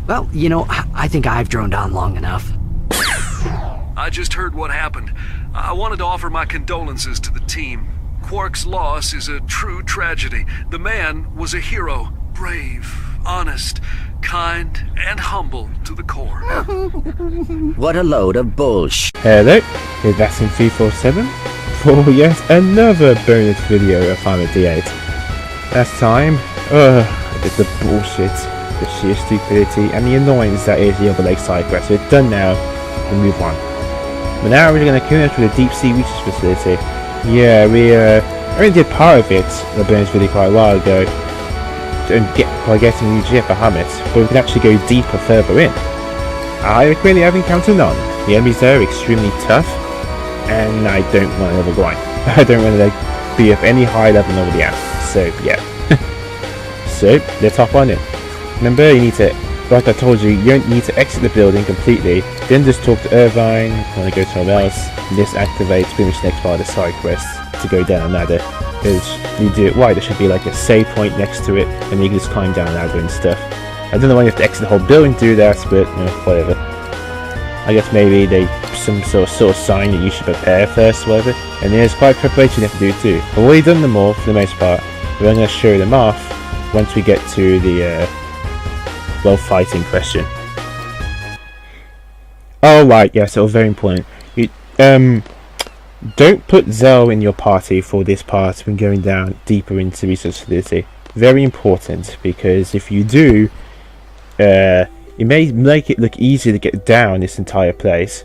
Well, you know, I think I've droned on long enough. I just heard what happened. I wanted to offer my condolences to the team. Quark's loss is a true tragedy. The man was a hero. Brave, honest, kind, and humble to the core. What a load of bullshit. Hello, it's Vaccine347 for yet another bonus video of Final D8. Last time, it's the bullshit, the sheer stupidity, and the annoyance that is the Other Lake side quest. We're done now, we'll move on. But now we're going to connect with the Deep Sea Research Facility. Yeah, we only did part of it in the bonus video quite a while ago, by getting the UGF Bahamut, but we can actually go deeper further in. I really have encountered none. The enemies there are extremely tough, and I don't want another grind. I don't want to be up any high level than already am. So yeah. So let's hop on in. Remember, you need to, like I told you, you don't need to exit the building completely. Then just talk to Irvine. Want to go somewhere else? This activates pretty much the next part of the side quest to go down a ladder. Because you do it right, there should be like a save point next to it, and you can just climb down a ladder and stuff. I don't know why you have to exit the whole building to do that, but whatever. I guess maybe some sort of sign that you should prepare first, or whatever. And there's quite a preparation you have to do too. I've already done them all for the most part. We're going to show them off once we get to the fighting question. Oh right, yeah, so very important. You don't put Zell in your party for this part when going down deeper into research facility. Very important, because if you do, it may make it look easier to get down this entire place,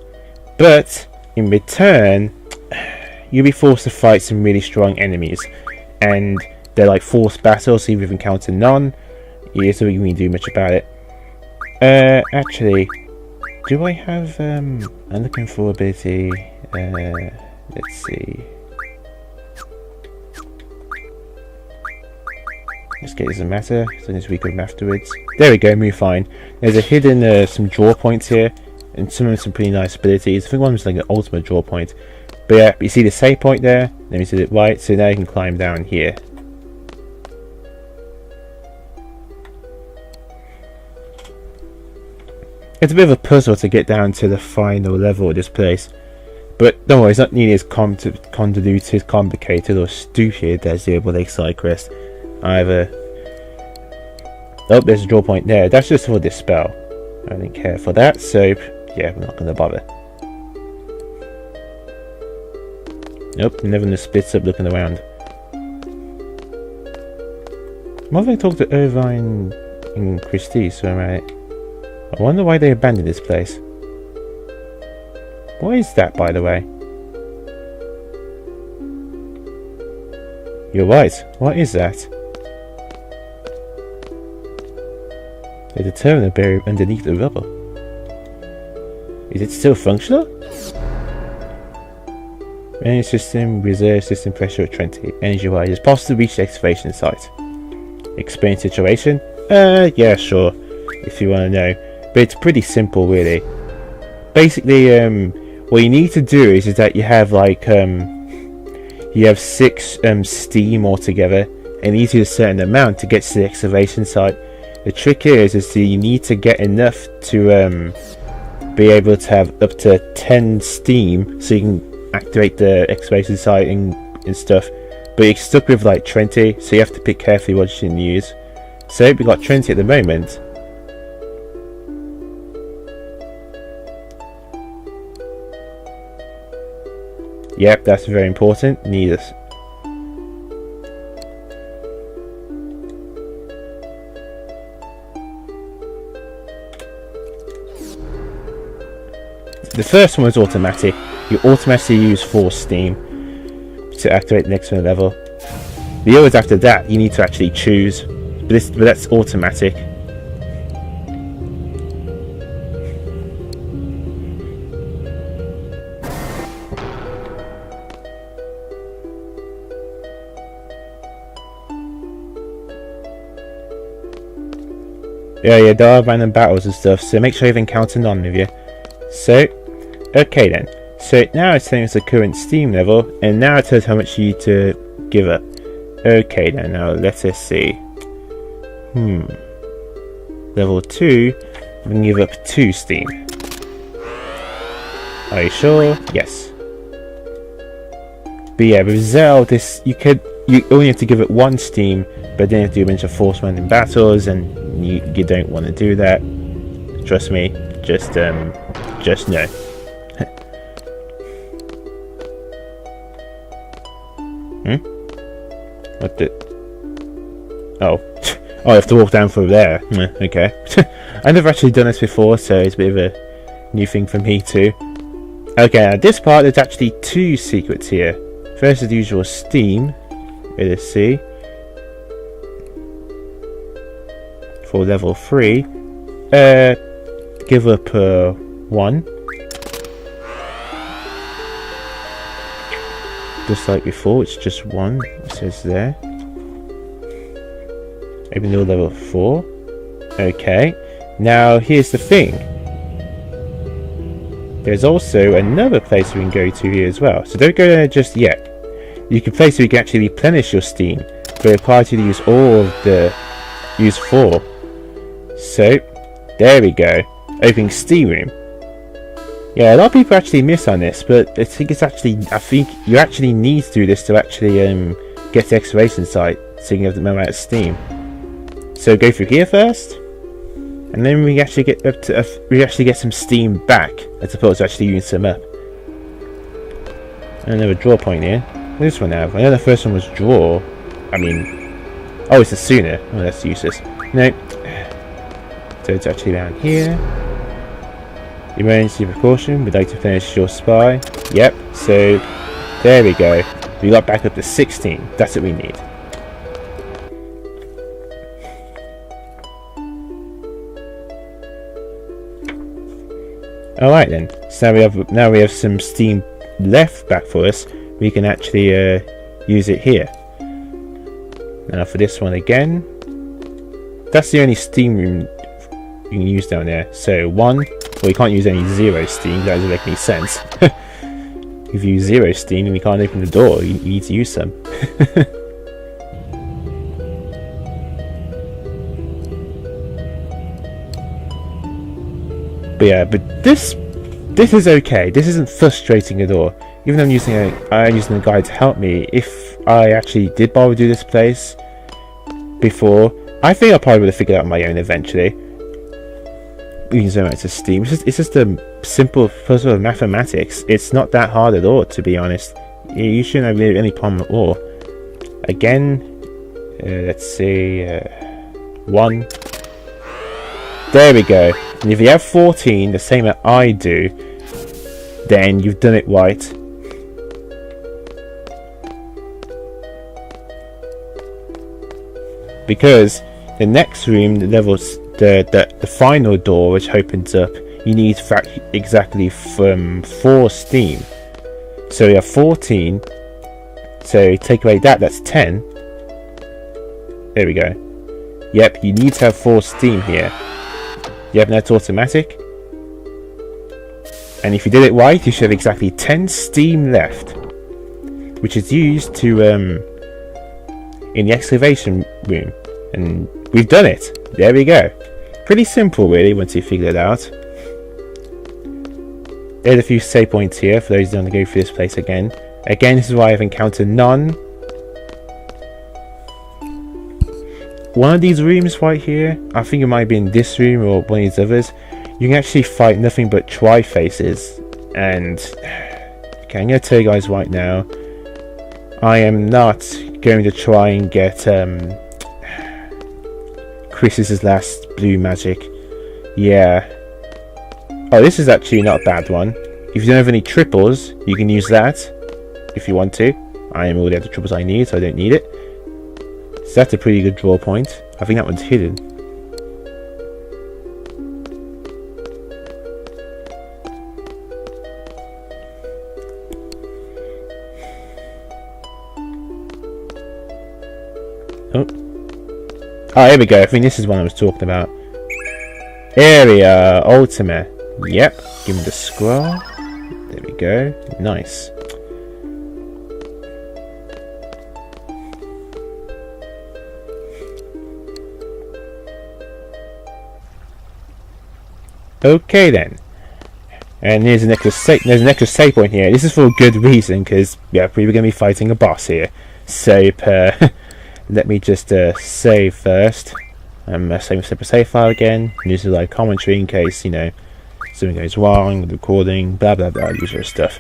but in return you'll be forced to fight some really strong enemies, and they're like forced battles, so you've encountered none. Yeah, so we can do much about it. Actually, do I have I'm looking for ability, let's see. This doesn't matter, so this we go afterwards. There we go, move fine. There's a hidden some draw points here, and some of them some pretty nice abilities. I think one was like an ultimate draw point. But yeah, you see the save point there, then you see it right, so now you can climb down here. It's a bit of a puzzle to get down to the final level of this place. But don't worry, it's not nearly as convoluted, complicated, or stupid as the Other Lake side quest either. Oh, there's a draw point there. That's just for this spell. I didn't care for that, so yeah, we're not going to bother. Nope, never just splits up looking around. What if I talk to Irvine and Christie, so I'm right. I wonder why they abandoned this place. What is that, by the way? You're right, what is that? They determined to bury underneath the rubble. Is it still functional? Energy system, reserve system pressure at 20. Energy wise, it's possible to reach the excavation site. Explain situation? Yeah, sure, if you want to know. But it's pretty simple, really. Basically, what you need to do is that you have like you have 6 steam altogether, and you need to do a certain amount to get to the excavation site. The trick is that you need to get enough to be able to have up to 10 steam, so you can activate the excavation site and stuff. But you're stuck with like 20, so you have to pick carefully what you can use. So we've got 20 at the moment. Yep, that's very important. Need us. The first one is automatic. You automatically use 4 steam to activate the next one level. The others after that, you need to actually choose. But that's automatic. Yeah, there are random battles and stuff, so make sure you've encountered none of you. So, okay then. So now it's telling us the current steam level, and now it tells how much you need to give up. Okay then, now let us see. Level 2, then give up 2 steam. Are you sure? Yes. But yeah, with Zell, you only have to give it 1 steam, but then you have to do a bunch of force random battles, and you don't want to do that. Trust me. Just no. What the? Oh. Oh, I have to walk down from there. Okay. I've never actually done this before, so it's a bit of a new thing for me too. Okay, now this part, there's actually 2 secrets here. First is the usual steam. Let's see. For level 3. Give up 1. Just like before, it's just 1. It says there. Open door level 4. Okay. Now here's the thing. There's also another place we can go to here as well. So don't go there just yet. You can place where you can actually replenish your steam, but it requires you to use all of the use 4. So there we go. Opening steam room. Yeah, a lot of people actually miss on this, but I think you actually need to do this to actually get the excavation site, so you can have the amount of steam. So go through here first, and then we actually get up to we actually get some steam back, as opposed to actually using some up. Another draw point here. What does this one have? I know the first one was draw. I mean, oh, it's a sooner. Oh, that's useless. No. So it's actually down here. Emergency precaution. We'd like to finish your spy. Yep. So there we go. We got back up to 16. That's what we need. Alright then, so now we have some steam left back for us. We can actually use it here. Now for this one again, that's the only steam room you can use down there. So 1, well, you can't use any 0 steam, that doesn't make any sense. If you use 0 steam and you can't open the door, you need to use some. But yeah, but this is okay. This isn't frustrating at all. Even though I'm using a guide to help me, if I actually did bother to do this place before, I think I probably would have figured it out on my own eventually. Using so much of steam. It's just a simple puzzle of mathematics. It's not that hard at all, to be honest. You shouldn't have really any problem at all. Again, let's see, 1. There we go. And if you have 14, the same as I do, then you've done it right. Because the next room, the final door which opens up, you need exactly from 4 steam. So you have 14. So take away that's 10. There we go. Yep, you need to have 4 steam here. Yep, that's automatic. And if you did it right, you should have exactly 10 steam left, which is used to in the excavation room. And we've done it. There we go. Pretty simple, really, once you figure it out. There's a few save points here for those who want to go through this place again. Again, this is why I've encountered none. One of these rooms right here, I think it might be in this room or one of these others, you can actually fight nothing but tri-faces. And okay, I'm going to tell you guys right now, I am not going to try and get Chris's last blue magic. Yeah. Oh, this is actually not a bad one. If you don't have any triples, you can use that if you want to. I am already at the triples I need, so I don't need it. So that's a pretty good draw point. I think that one's hidden. Oh, here we go. I think this is one I was talking about. Area ultima. Yep. Give me the scroll. There we go. Nice. Okay then. And there's an extra save point here. This is for a good reason, because yeah, we were going to be fighting a boss here. So let me just save first. I'm saving a separate save file again. And this is like commentary in case, you know, something goes wrong with the recording, blah blah blah, usual stuff.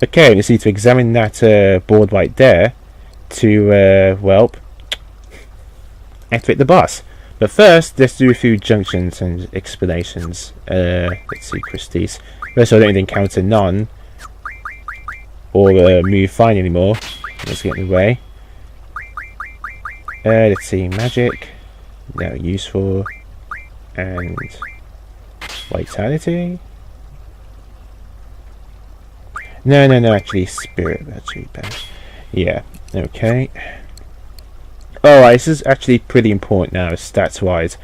Okay, we just need to examine that board right there to, well, activate the boss. But first, let's do a few junctions and explanations. Let's see, Christie's. First, I don't encounter none or move fine anymore. Let's get in the way. Let's see, magic. Now useful. And vitality. No, actually spirit, that's really bad. Yeah, okay. Alright, this is actually pretty important now, stats wise.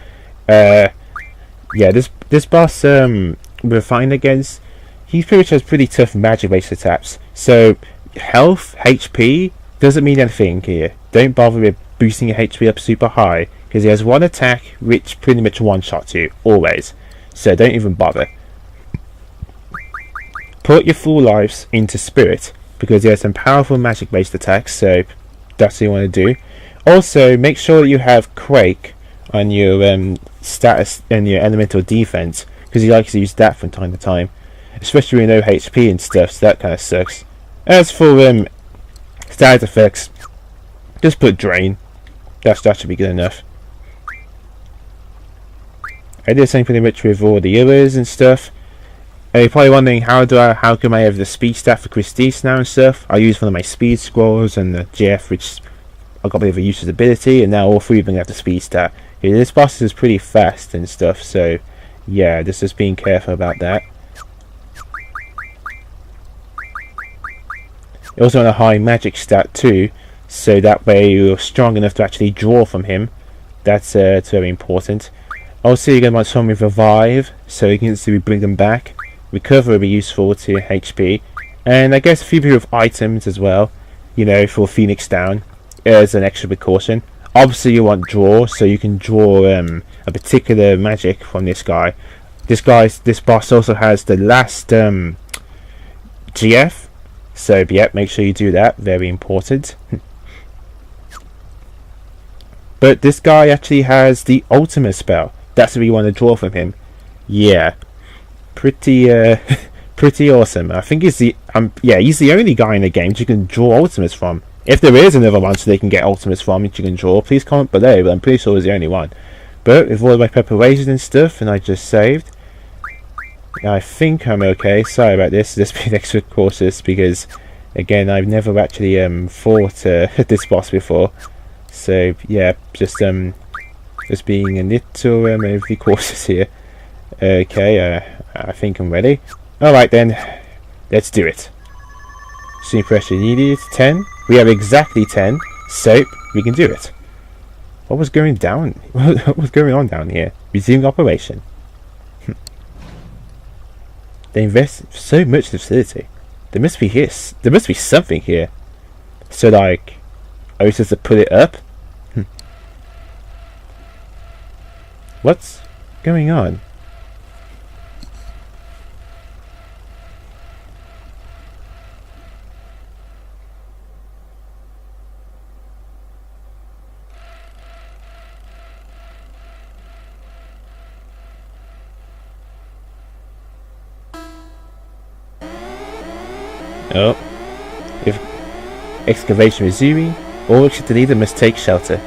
Yeah, this boss we're fighting against, he pretty much has pretty tough magic based attacks. So health, HP, doesn't mean anything here. Don't bother with boosting your HP up super high, because he has one attack which pretty much one-shots you, always. So don't even bother. Put your full lives into spirit, because he has some powerful magic based attacks, so that's what you want to do. Also, make sure you have Quake on your status and your elemental defense, because he likes to use that from time to time, especially with no HP and stuff, so that kind of sucks. As for status effects, just put Drain. That should be good enough. I did the same pretty much with all the others and stuff. You're probably wondering how come I have the speed stat for Christie's now and stuff. I use one of my speed scrolls and the GF, which I got a bit of a useless ability, and now all three of them have the speed stat. Yeah, this boss is pretty fast and stuff, so yeah, just being careful about that. Also on a high magic stat too, so that way you're strong enough to actually draw from him. That's very important. Also, you're going to want someone with revive, so you can instantly bring them back. Recover will be useful to HP, and I guess a few people with items as well, you know, for Phoenix down as an extra precaution. Obviously you want draw, so you can draw a particular magic from this guy. This boss also has the last GF, so yeah, make sure you do that, very important. But this guy actually has the ultima spell. That's what you want to draw from him. Yeah, pretty pretty awesome. I think he's the he's the only guy in the game you can draw ultimates from. If there is another one so they can get ultimates from which you can draw, please comment below, but I'm pretty sure he's the only one. But with all of my preparations and stuff, and I just saved, I think I'm okay. Sorry about this, just being extra cautious, because again, I've never actually fought this boss before. So yeah, just being a little overly cautious here. Okay, I think I'm ready. Alright then, let's do it. Steam pressure needed 10. We have exactly 10, so we can do it. What was going down? What was going on down here? Resume operation. They invest so much in the facility. There must be there must be something here. So like, are we supposed to put it up? What's going on? Oh, if excavation resuming, all except the leader must take shelter.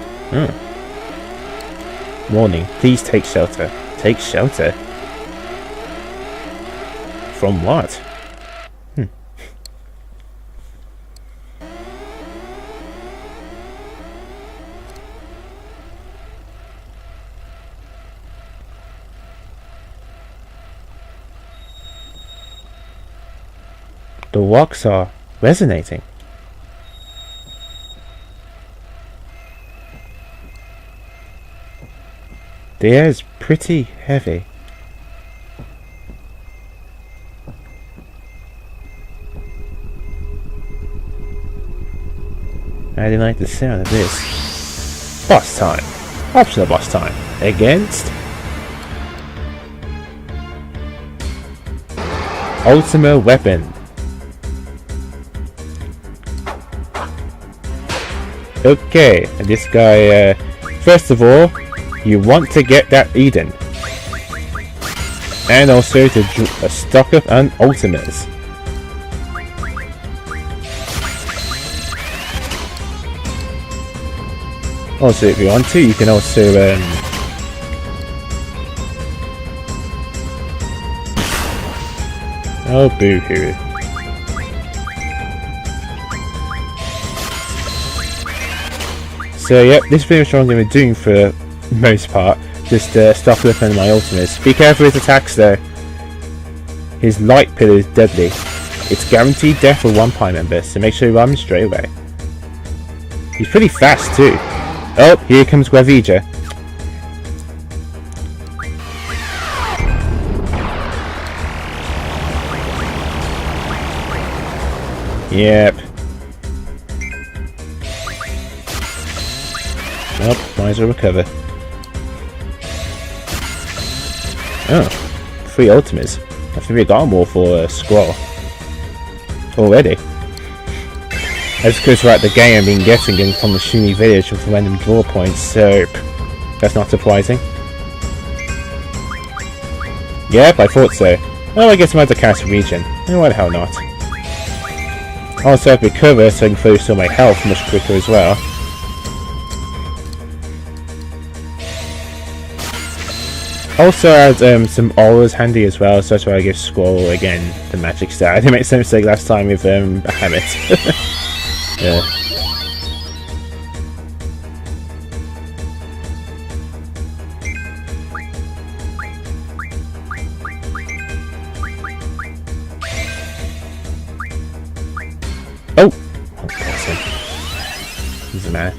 Warning, please take shelter. Take shelter? From what? The rocks are resonating. The air is pretty heavy. I didn't like the sound of this. Boss time. Optional boss time. Against ultima weapon. Okay, and this guy, first of all, you want to get that Eden. And also to stock up on ultimas. Also, if you want to, you can also oh, boo-hoo. So, yep, this is pretty much what I'm going to be doing for the most part. Just stock up on my ultimates. Be careful with his attacks though. His light pillar is deadly. It's guaranteed death for one party member, so make sure you run him straight away. He's pretty fast too. Oh, here comes Guavija. Yep. Oh, might as well recover. Oh, 3 ultimas. I think we got them all for Squall already. That's because throughout the game I've been getting them from the Shuni village with random draw points, so that's not surprising. Yep, I thought so. Oh, I guess I'm at the castle region. Oh, why the hell not? Also, I have recover so I can focus on my health much quicker as well. Also, I had some auras handy as well, so that's why I give Squall again the magic star. I didn't make the same mistake last time with Bahamut. Yeah. Oh! He's a man.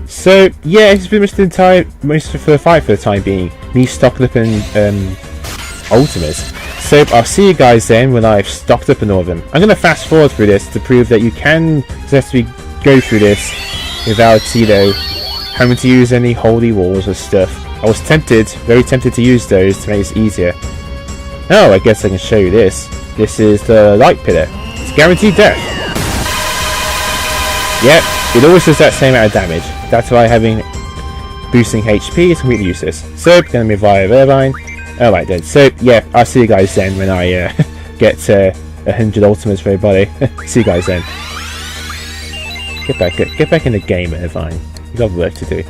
So, yeah, it's been most of the fight for the time being. Me stocking up in ultimas. So I'll see you guys then when I've stocked up on all of them. I'm going to fast forward through this to prove that you can successfully go through this without, you know, having to use any holy walls or stuff. I was tempted, very tempted to use those to make this easier. Oh, I guess I can show you this. This is the light pillar. It's guaranteed death. Yep, it always does that same amount of damage. That's why having boosting HP is completely useless. So, gonna move via Irvine. Alright then, so yeah, I'll see you guys then when I get 100 ultimates for everybody. See you guys then. Get back in the game, Irvine. You've got work to do.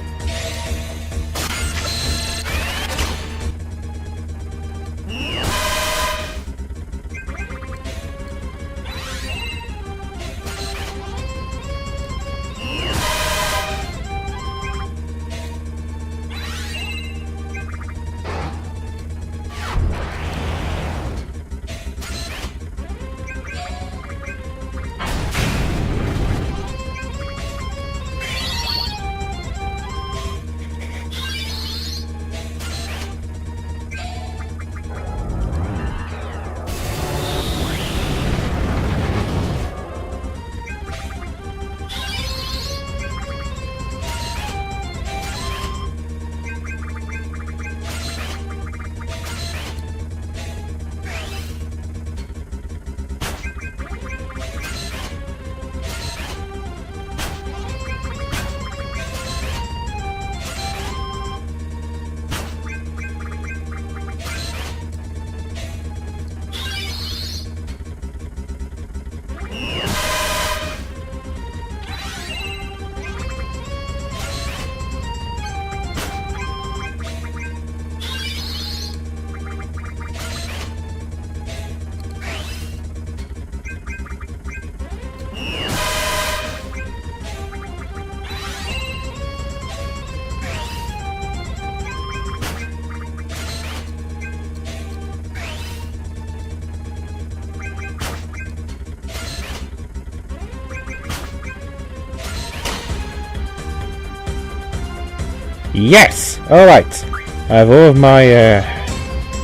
Yes! Alright. I have all of my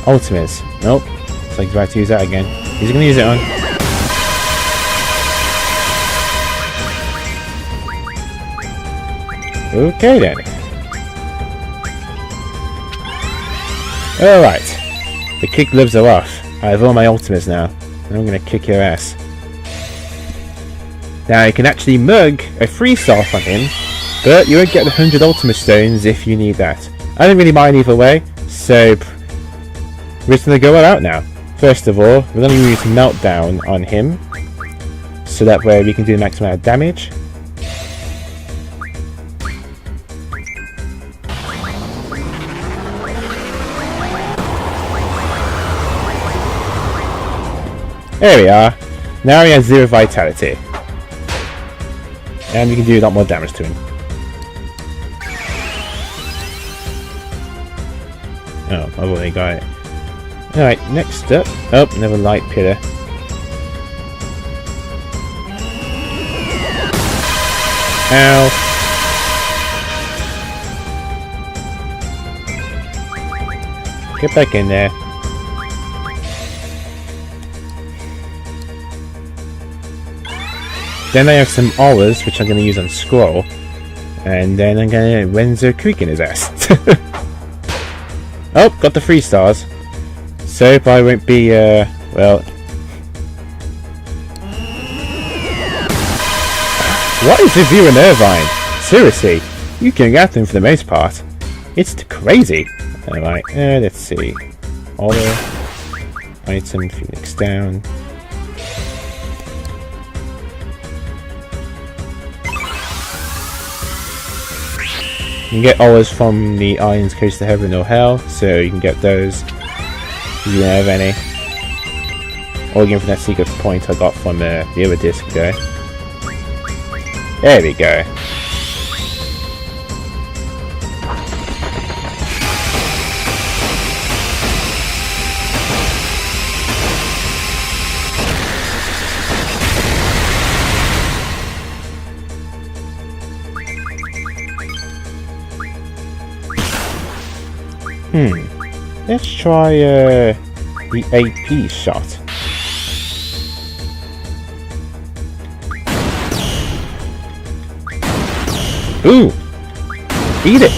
ultimates. Nope. Looks like he's about to use that again. He's going to use it on. Okay then. Alright. The kick gloves are off. I have all my ultimates now. and I'm gonna kick your ass. Now you can actually mug a 3-star from him, but you won't get the 100 ultimate stones if you need that. I don't really mind either way, so we're just gonna go all out now. First of all, we're gonna use meltdown on him, so that way we can do the max amount of damage. There we are. Now he has 0 vitality. And we can do a lot more damage to him. Oh, I've already got it. Alright, next up. Oh, another light pillar. Ow. Get back in there. Then I have some auras, which I'm going to use on Scroll. And then I'm going to Renzo Creek in his ass. Oh, got the 3 stars. So if I won't be, well... What is with you and Irvine? Seriously, you can get them for the most part. It's crazy. Alright, let's see. Aura. Item, Phoenix down. You can get auras from the Islands Coast to Heaven or Hell, so you can get those if you don't have any. Or again from that secret point I got from the other disc guy. There we go. Let's try the AP shot. Ooh! Eat it!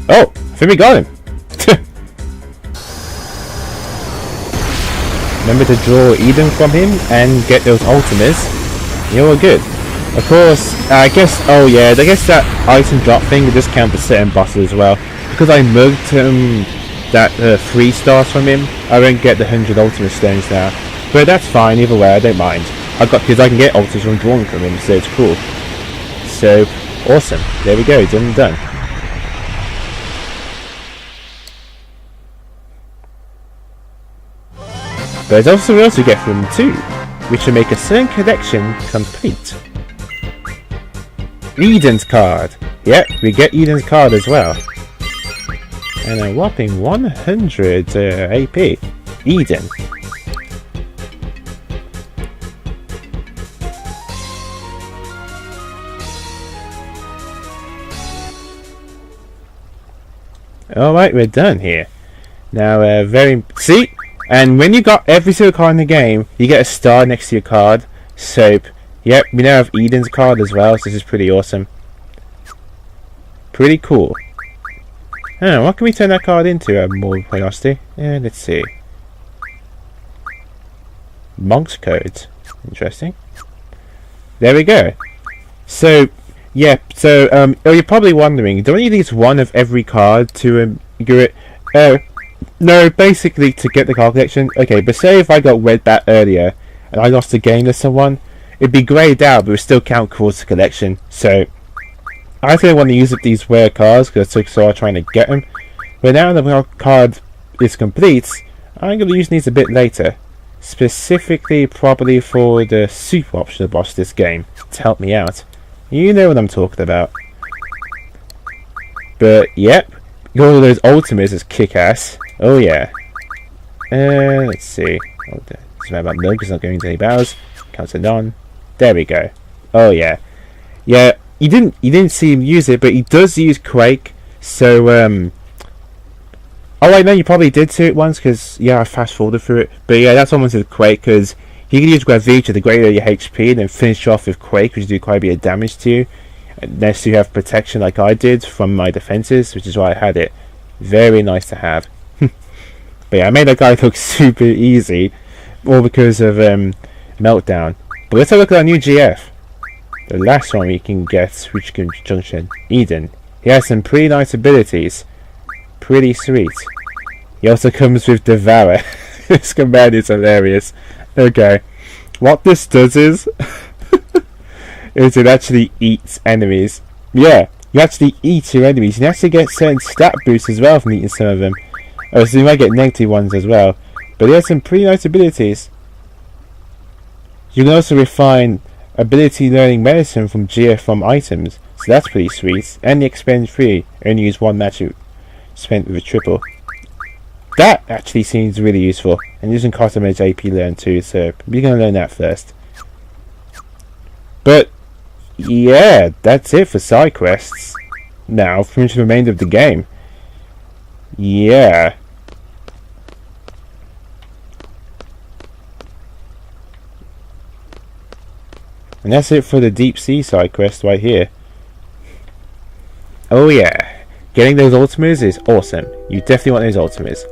Oh! I think we got him! Remember to draw Eden from him and get those ultimas. You're good. Of course, I guess, oh yeah, I guess that item drop thing will just count for certain bosses as well. Because I mugged that 3 stars from him, I won't get the 100 ultimate stones now. But that's fine, either way, I don't mind. Because I can get ultimas from drawing from him, so it's cool. So, awesome. There we go, done and done. But there's also something else you get from him too, which will make a certain collection complete. Eden's card. Yep, we get Eden's card as well. And a whopping 100 AP. Eden. Alright, we're done here. Now, see? And when you got every single card in the game, you get a star next to your card. So, yep, we now have Eden's card as well, so this is pretty awesome. Pretty cool. Oh, what can we turn that card into? More velocity? Yeah, let's see. Monk's Code. Interesting. There we go. So, yeah, so, you're probably wondering, do I need at least one of every card to get it? No, basically to get the card collection. Okay, but say if I got red bat earlier, and I lost a game to someone, it'd be greyed out, but it would still count towards the collection. So, I think I want to use up these rare cards, because I took so long trying to get them. But now that the card is complete, I'm going to use these a bit later. Specifically, probably for the super optional boss this game, to help me out. You know what I'm talking about. But, yep, all of those ultimates is kick-ass. Oh yeah. Let's see. Oh, it's about no, because it's not going to any battles. Counted on. There we go. Oh yeah. Yeah, you didn't see him use it, but he does use Quake. So oh I know you probably did see it once, because yeah, I fast forwarded through it. But yeah, that's almost with Quake, because you can use Gravity to degrade your HP and then finish off with Quake, which do quite a bit of damage to you. Unless you have protection like I did from my defenses, which is why I had it. Very nice to have. But yeah, I made that guy look super easy, all because of meltdown. But let's have a look at our new GF. The last one we can get, which junction, Eden. He has some pretty nice abilities. Pretty sweet. He also comes with Devour. This command is hilarious. Okay. What this does is it actually eats enemies. Yeah, you actually eat your enemies. You actually get certain stat boosts as well from eating some of them. Oh, so you might get negative ones as well. But he has some pretty nice abilities. You can also refine ability learning medicine from GF from items. So that's pretty sweet. And the expend 3. Only use 1 magic spent with a triple. That actually seems really useful. And using customized AP learn too, so we're going to learn that first. But yeah, that's it for side quests. Now, finish the remainder of the game. Yeah. And that's it for the deep sea side quest right here. Oh yeah, getting those ultimas is awesome. You definitely want those ultimas.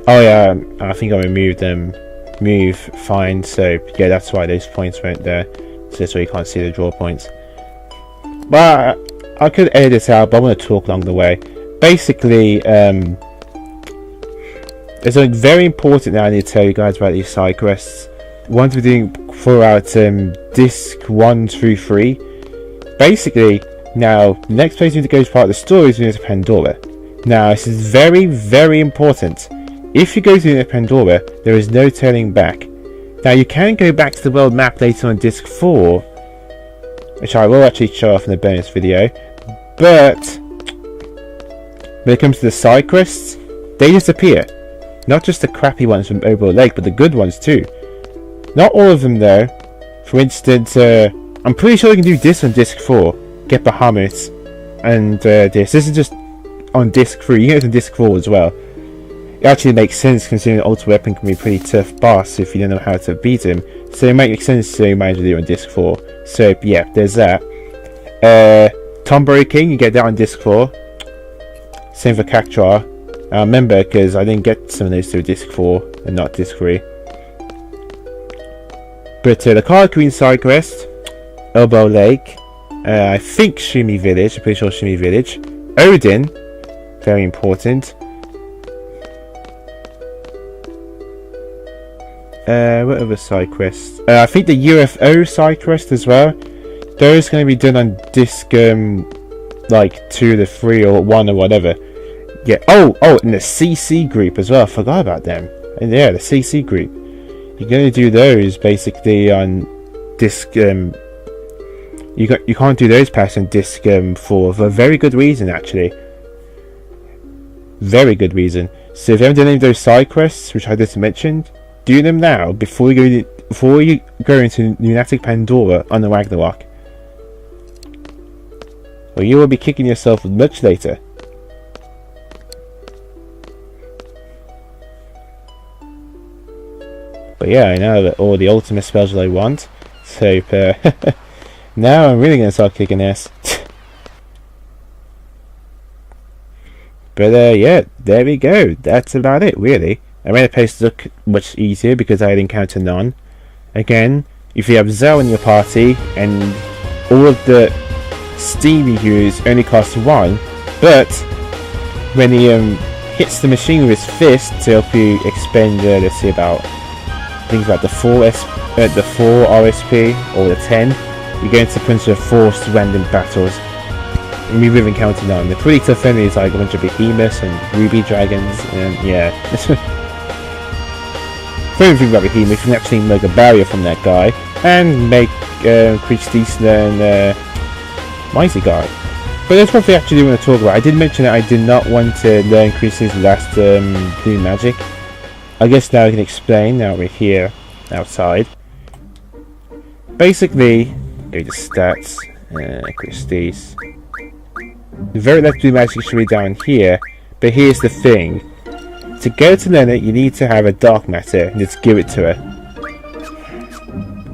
Oh yeah, I think I removed them. Move, find, so yeah, that's why those points weren't there. So you can't see the draw points. But I could edit this out, but I'm going to talk along the way. Basically, there's something very important that I need to tell you guys about these side quests. Ones we're doing throughout disc 1 through 3. Basically, now, the next place we need to go as part of the story is to Pandora. Now, this is very, very important. If you go to Pandora, there is no turning back. Now, you can go back to the world map later on disc 4, which I will actually show off in the bonus video. But when it comes to the side quests, they disappear. Not just the crappy ones from Overall Lake, but the good ones too. Not all of them though. For instance, I'm pretty sure you can do this on disc 4. Get Bahamut and this. This is just on disc 3. You can get it on disc 4 as well. It actually makes sense considering the ultimate weapon can be a pretty tough boss if you don't know how to beat him. So it makes sense to manage to do it on disc 4. So yeah, there's that. Tomberry King, you get that on disc 4. Same for Cactuar. I remember because I didn't get some of those through disc 4 and not disc 3. But the Card Queen side quest, Elbow Lake, I think Shumi Village, I'm pretty sure Shumi Village. Odin, very important. What other side quests? I think the UFO side quest as well. Those going to be done on disc like 2 to 3 or 1 or whatever. Yeah. Oh, and the CC group as well. I forgot about them. And yeah, the CC group. You're going to do those basically on disc. You can't do those packs on disc 4 for a very good reason actually. Very good reason. So if you haven't done any of those side quests, which I just mentioned, do them now before you go into Lunatic Pandora on the Ragnarok. Or you will be kicking yourself much later. But yeah, I know that all the ultimate spells that I want. So now I'm really going to start kicking ass. But yeah, there we go. That's about it really. I made the place look much easier because I had encountered none. Again, if you have Zell in your party and all of the Steamy Heroes only cost 1, but when he hits the machine with his fist to help you expend, let's see, about I think about the 4 RSP or the 10, you're going to punch a forced random battles. And we've encountered none. They're pretty tough enemies, like a bunch of behemoths and ruby dragons, and yeah. Funny thing about behemoth, you can actually make a barrier from that guy and make creatures decent and mighty guy. But that's what we actually want to talk about. I did mention that I did not want to learn Chris's last blue magic. I guess now I can explain. Now we're here outside. Basically, go to stats, Christie's. The very last blue magic should be down here, but here's the thing. To go to learn it, you need to have a dark matter and just give it to her.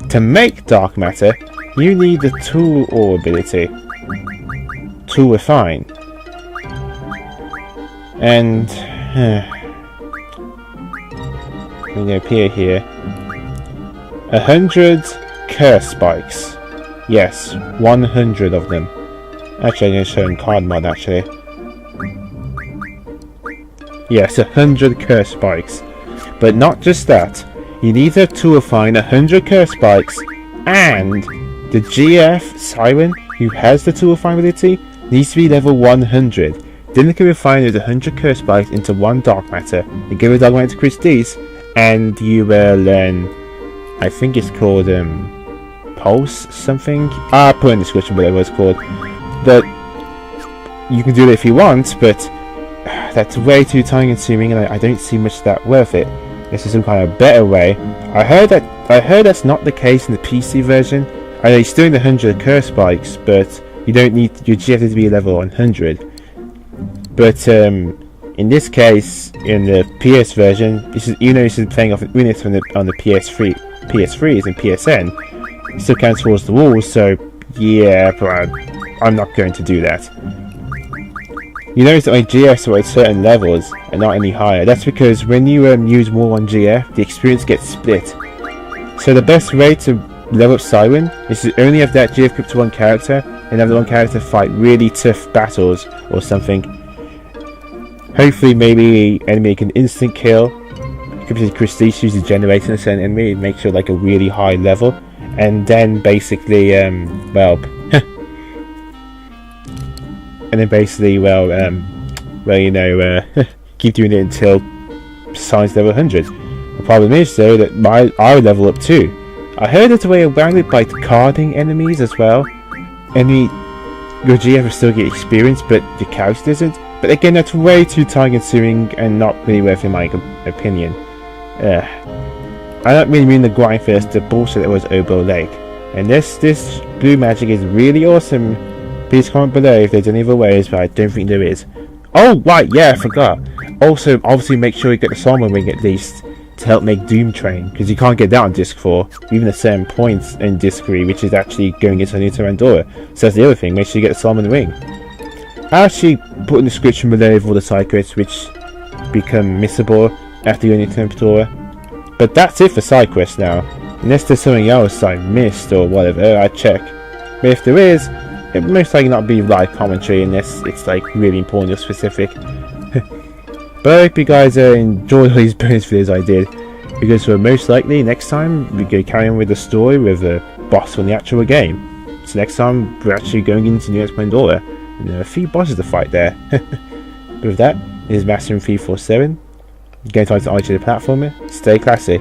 To make dark matter, you need the tool or ability. Tool refine. And when they appear here, 100 curse spikes. Yes, 100 of them. Actually, I'm going to show in card mod actually. Yes, 100 curse spikes. But not just that. You need to refine 100 curse spikes, and the GF Siren, who has the tool refine ability, needs to be level 100. Then you can refine those 100 curse spikes into one dark matter, and give a dark matter to Christie's, and you will learn, I think it's called Pulse something. I'll put in the description whatever it's called. But you can do it if you want, but that's way too time consuming, and I don't see much that worth it. This is some kind of better way. I heard that's not the case in the PC version. I know you're still in the 100 curse spikes, but you don't need your GF to be level 100. But in this case, in the PS version, this is, even though this is playing off units on the PS3s and PSN, it still counts towards the walls. So yeah, but I'm not going to do that. You notice that my GFs are at certain levels and not any higher. That's because when you use more on GF, the experience gets split. So the best way to level up Siren is to only have that GF equipped to one character, and have the one character fight really tough battles or something. Hopefully maybe enemy can instant kill. You can use Prestige usually generating a certain enemy, make sure like a really high level, and then basically keep doing it until science level 100. The problem is though that I level up too. I heard there's a way around it by carding enemies as well. Your GF will still get experience, but your character doesn't. But again, that's way too time consuming and not really worth in my opinion. I don't really mean the grind first, the bullshit that was Obo Lake. And this blue magic is really awesome. Please comment below if there's any other ways, but I don't think there is. Oh, right, yeah, I forgot. Also, obviously make sure you get the Salmon Ring at least to help make Doom Train, because you can't get that on Disc 4, even at certain points in Disc 3, which is actually going into Anita Andorra. So that's the other thing, make sure you get the Salmon Ring. I'll actually put in the description below of all the sidequests which become missable after you Anita Andorra. But that's it for sidequests now. Unless there's something else I missed or whatever, I'd check. But if there is, it will most likely not be live commentary unless it's like really important or specific. But I hope you guys enjoyed all these bonus videos I did, because most likely next time we go carry on with the story with the boss from the actual game. So next time we're actually going into New Pandora, and there are a few bosses to fight there. But with that, this is Master 347. Going to IGN platformer. Stay classy.